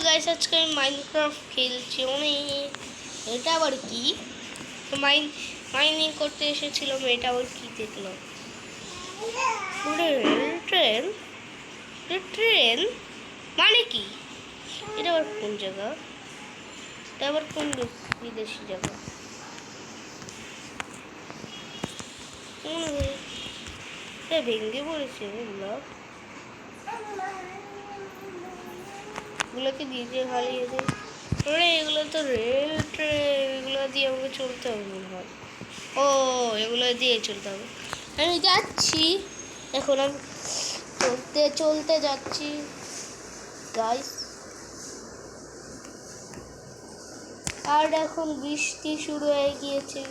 Guys, আজকে আমি Minecraft খেলছি। এটা আবার কি? মাইনিং করতে এসেছিলাম, এটা আবার কি দেখলাম? ট্রেন ট্রেন মানে কি? এটা আবার কোন জায়গা? এটা আবার কোন বিদেশি জায়গা? এটা ভেঙে পড়েছে এগুলোকে দিয়ে হারিয়ে দেয়। এগুলো তো রেল ট্রেন, এগুলো দিয়ে আমাকে চলতে হবে মনে হয়। ও, এগুলো দিয়ে চলতে হবে। আমি যাচ্ছি এখন, আমি চলতে যাচ্ছি গাইস। আর এখন বৃষ্টি শুরু হয়ে গিয়েছে।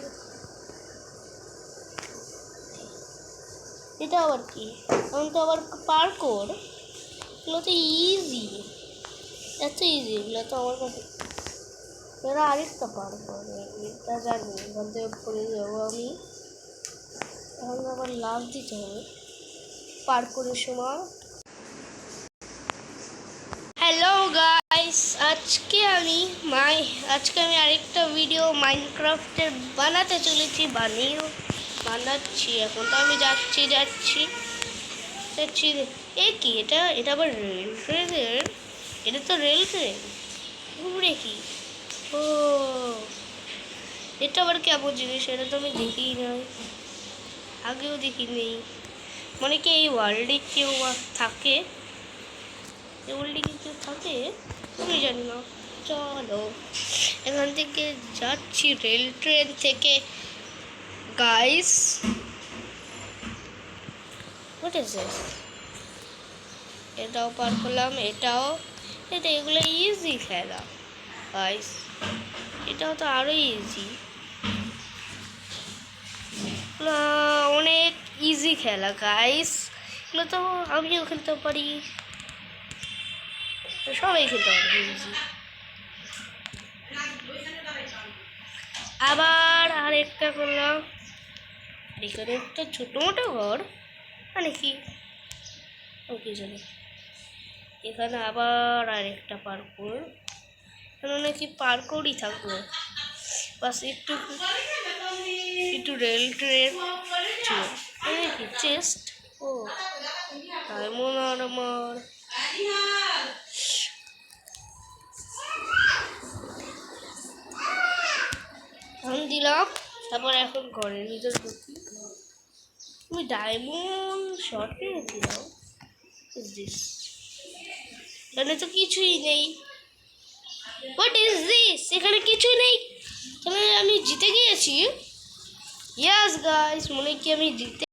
এটা আবার কি? এখন তো আবার পার্কোর। এগুলো তো ইজি, এত ইজি। এগুলো তো আমার কাছে এরা আরেকটা পার্কোর, এটা জানি। এখান থেকে পড়ে যাবো আমি। এখন আবার লাভ দিতে হবে পার্কোরের সময়। হ্যালো গাইস, আজকে আমি আরেকটা ভিডিও মাইনক্রাফটের বানাতে চলেছি, বানাচ্ছি। এখন তো আমি যাচ্ছি। এ কি? এটা আবার রেল ট্রেনের? এটা তো রেল ট্রেন। ঘুরে কি? ও, এটা আবার কেমন জিনিস? এটা তো আমি দেখিই নাই, আগেও দেখিনি। মানে কি এই ওয়ার্ল্ডে কেউ থাকে? কেউ থাকে আমি জানি না। চলো এখান থেকে যাচ্ছি, রেল ট্রেন থেকে গাইস। What is this? এটাও পার করলাম, এগুলো ইজি খেলা গাইস। এটাও তো আরো ইজি, অনেক ইজি খেলা গাইস। এগুলো তো আমিও খেলতে পারি, সবাই খেলতে পারে ইজি। আবার আরেকটা করলাম, এখানে একটা ছোট মোটো ঘর, মানে কি কি জানি। এখানে আবার আরেকটা পার্কুর, এখানে নাকি পার্কুরই থাকবে। বাস একটু রেল ট্রেন কি চেস্ট। ও, ডায়মন্ড আর্মার। এখন দিলাম, তারপর এখন ঘরের ভিতর ঢুকি। তুমি ডায়মন্ড শর্ট পেয়েছিলাম। এখানে তো কিছুই নেই। What is this? এখানে কিছুই নেই। তাহলে আমি জিতে গিয়েছি। ইয়েস গাইস, মনে কি আমি জিতে